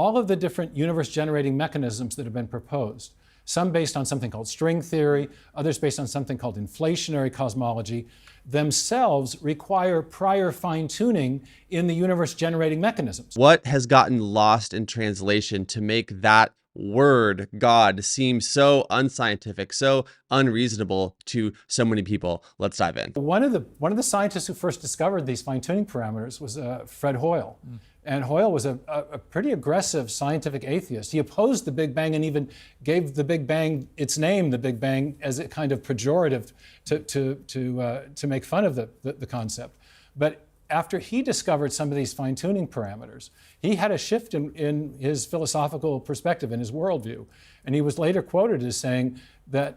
all of the different universe-generating mechanisms that have been proposed, some based on something called string theory, others based on something called inflationary cosmology, themselves require prior fine-tuning in the universe-generating mechanisms. What has gotten lost in translation to make that word, God, seem so unscientific, so unreasonable to so many people? Let's dive in. One of the scientists who first discovered these fine-tuning parameters was Fred Hoyle. And Hoyle was a pretty aggressive scientific atheist. He opposed the Big Bang and even gave the Big Bang its name, the Big Bang, as a kind of pejorative to make fun of the concept. But after he discovered some of these fine-tuning parameters, he had a shift in his philosophical perspective, in his worldview. And he was later quoted as saying that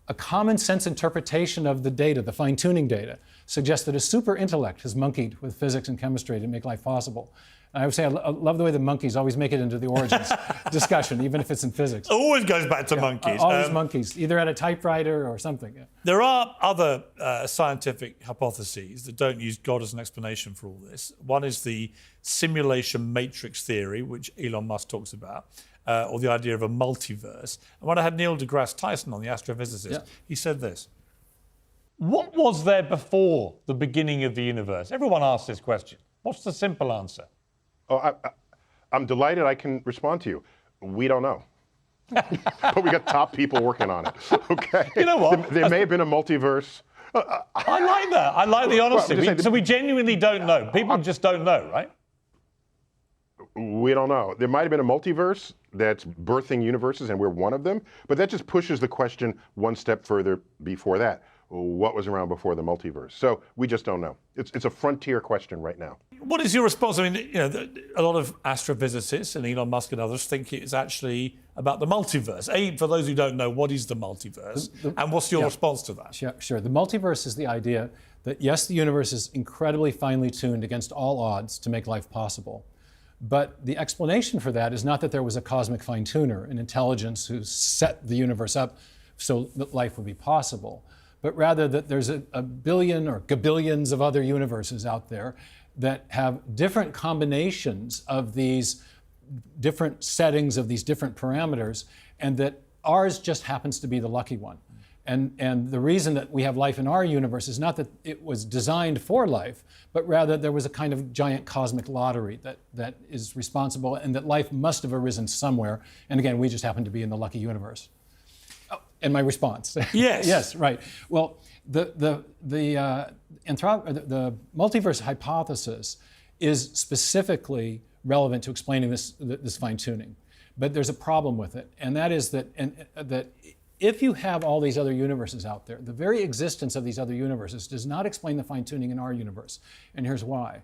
a common sense interpretation of the data, the fine-tuning data, suggests that a super intellect has monkeyed with physics and chemistry to make life possible. And I would say I love the way the monkeys always make it into the origins discussion, even if it's in physics. Always goes back to monkeys. Always monkeys, either at a typewriter or something. Yeah. There are other scientific hypotheses that don't use God as an explanation for all this. One is the simulation matrix theory, which Elon Musk talks about, or the idea of a multiverse. And when I had Neil deGrasse Tyson on, the astrophysicist, he said this. What was there before the beginning of the universe? Everyone asks this question. What's the simple answer? Oh, I'm delighted I can respond to you. We don't know. But we got top people working on it. Okay. You know what? There may have been a multiverse. I like that. I like the honesty. So we genuinely don't know. People just don't know, right? We don't know. There might have been a multiverse that's birthing universes, and we're one of them. But that just pushes the question one step further before that. What was around before the multiverse? So we just don't know. It's a frontier question right now. What is your response? I mean, a lot of astrophysicists and Elon Musk and others think it's actually about the multiverse. For those who don't know, what is the multiverse? And what's your response to that? Sure. The multiverse is the idea that, yes, the universe is incredibly finely tuned against all odds to make life possible. But the explanation for that is not that there was a cosmic fine-tuner, an intelligence who set the universe up so that life would be possible, but rather that there's a billion or gabillions of other universes out there that have different combinations of these different settings of these different parameters, and that ours just happens to be the lucky one. And the reason that we have life in our universe is not that it was designed for life, but rather there was a kind of giant cosmic lottery that is responsible, and that life must have arisen somewhere. And again, we just happen to be in the lucky universe. And my response. Yes. Yes, right. Well, the multiverse hypothesis is specifically relevant to explaining this fine-tuning. But there's a problem with it, and that is that if you have all these other universes out there, the very existence of these other universes does not explain the fine-tuning in our universe. And here's why.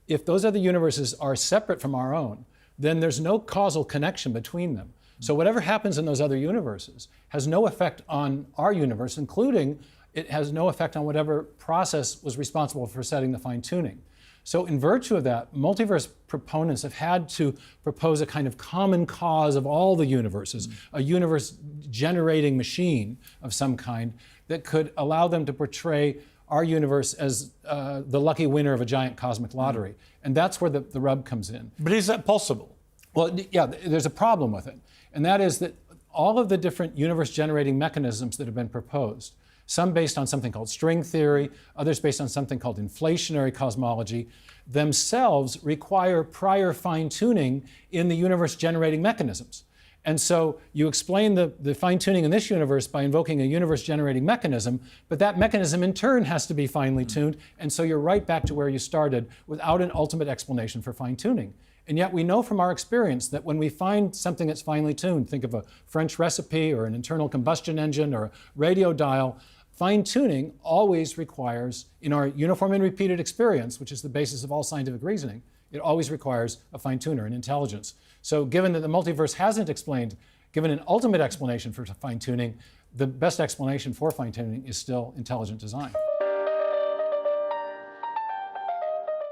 If those other universes are separate from our own, then there's no causal connection between them. So whatever happens in those other universes has no effect on our universe, including it has no effect on whatever process was responsible for setting the fine-tuning. So in virtue of that, multiverse proponents have had to propose a kind of common cause of all the universes, a universe-generating machine of some kind that could allow them to portray our universe as the lucky winner of a giant cosmic lottery. And that's where the rub comes in. But is that possible? Well, yeah, there's a problem with it. And that is that all of the different universe-generating mechanisms that have been proposed, some based on something called string theory, others based on something called inflationary cosmology, themselves require prior fine-tuning in the universe-generating mechanisms. And so you explain the fine-tuning in this universe by invoking a universe-generating mechanism, but that mechanism in turn has to be finely tuned, and so you're right back to where you started without an ultimate explanation for fine-tuning. And yet we know from our experience that when we find something that's finely tuned, think of a French recipe or an internal combustion engine or a radio dial, fine-tuning always requires, in our uniform and repeated experience, which is the basis of all scientific reasoning, it always requires a fine-tuner, an intelligence. So given that the multiverse hasn't given an ultimate explanation for fine-tuning, the best explanation for fine-tuning is still intelligent design.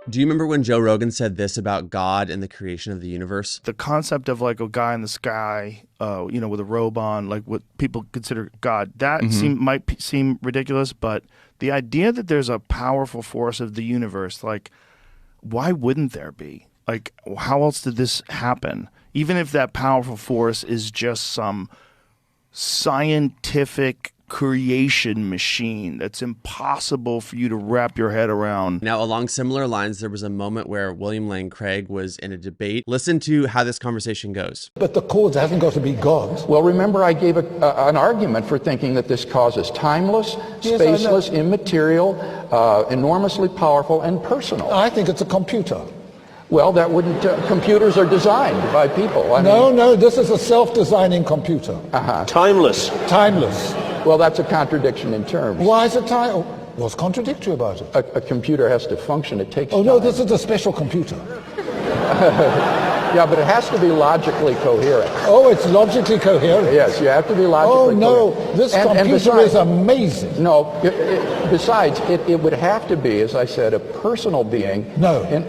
Do you remember when Joe Rogan said this about God and the creation of the universe? The concept of like a guy in the sky, with a robe on, like what people consider God, that might seem ridiculous, but the idea that there's a powerful force of the universe, like, why wouldn't there be? Like, how else did this happen? Even if that powerful force is just some scientific creation machine that's impossible for you to wrap your head around. Now, along similar lines, there was a moment where William Lane Craig was in a debate. Listen to how this conversation goes. But the cause hasn't got to be God. Well, remember I gave an argument for thinking that this cause is timeless, spaceless, immaterial, enormously powerful, and personal. I think it's a computer. Well, that wouldn't, computers are designed by people. No, this is a self-designing computer. Timeless. Timeless. Well, that's a contradiction in terms. Why is it time? What's contradictory about it? A computer has to function, it takes Oh time. no, this is a special computer. Yeah, but it has to be logically coherent. Oh, it's logically coherent. Yes, you have to be logically Oh coherent. no, this And computer besides- is amazing. No, besides, it would have to be, as I said, a personal being. No. And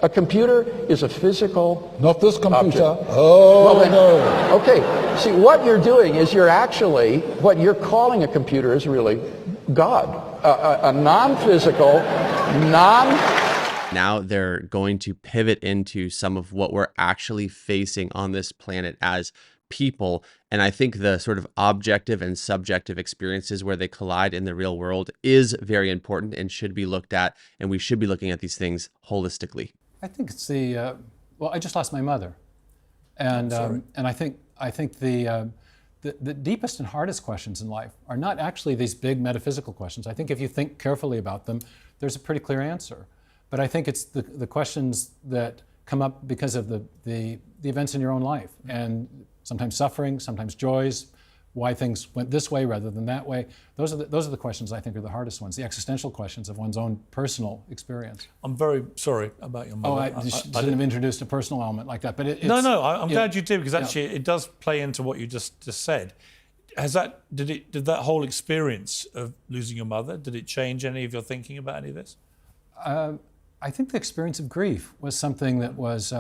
a computer is a physical Not this computer. object. Oh Well, then, no. Okay, see, what you're doing is what you're calling a computer is really God. A non-physical, Now they're going to pivot into some of what we're actually facing on this planet as people. And I think the sort of objective and subjective experiences where they collide in the real world is very important and should be looked at. And we should be looking at these things holistically. I think it's the well. I just lost my mother, and I think the deepest and hardest questions in life are not actually these big metaphysical questions. I think if you think carefully about them, there's a pretty clear answer. But I think it's the questions that come up because of the events in your own life, and sometimes suffering, sometimes joys, why things went this way rather than that way. Those are the questions I think are the hardest ones, the existential questions of one's own personal experience. I'm very sorry about your mother. Oh, I shouldn't have introduced a personal element like that, but I'm glad you did, because actually it does play into what you just said. Did that whole experience of losing your mother, did it change any of your thinking about any of this? I think the experience of grief was something that was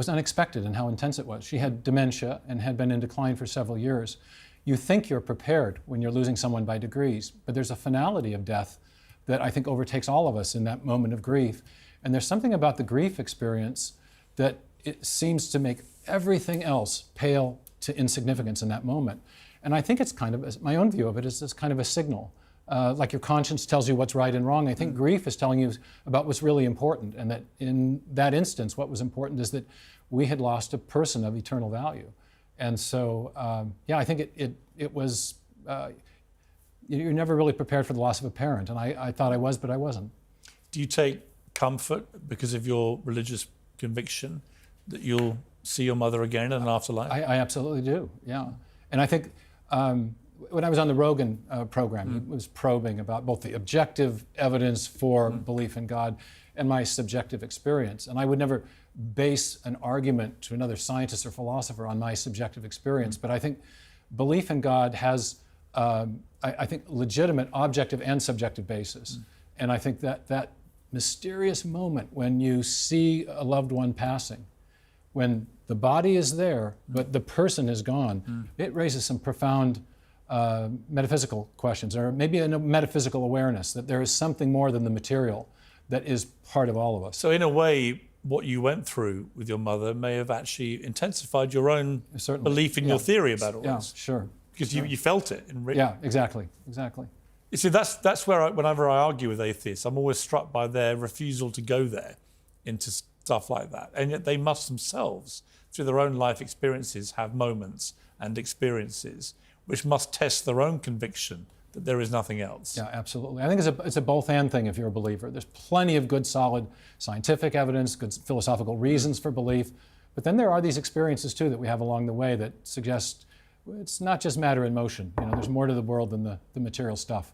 unexpected in how intense it was. She had dementia and had been in decline for several years. You think you're prepared when you're losing someone by degrees, but there's a finality of death that I think overtakes all of us in that moment of grief. And there's something about the grief experience that it seems to make everything else pale to insignificance in that moment. And I think it's kind of, my own view of it is this kind of a signal. Like your conscience tells you what's right and wrong. I think grief is telling you about what's really important, and that in that instance, what was important is that we had lost a person of eternal value. And so, I think it was, you're never really prepared for the loss of a parent, and I thought I was, but I wasn't. Do you take comfort because of your religious conviction that you'll see your mother again in an afterlife? I absolutely do, yeah. And I think, when I was on the Rogan program, he was probing about both the objective evidence for belief in God and my subjective experience. And I would never base an argument to another scientist or philosopher on my subjective experience. But I think belief in God has, I think, legitimate objective and subjective basis. And I think that mysterious moment when you see a loved one passing, when the body is there, but the person is gone, it raises some profound metaphysical questions, or maybe a metaphysical awareness that there is something more than the material that is part of all of us. So in a way, what you went through with your mother may have actually intensified your own belief in your theory about all this. Yeah, sure. Because you felt it. Yeah, exactly. You see, that's where whenever I argue with atheists, I'm always struck by their refusal to go there into stuff like that. And yet they must themselves, through their own life experiences, have moments and experiences which must test their own conviction that there is nothing else. Yeah, absolutely. I think it's a both and thing if you're a believer. There's plenty of good, solid scientific evidence, good philosophical reasons for belief, but then there are these experiences too that we have along the way that suggest it's not just matter in motion. There's more to the world than the material stuff.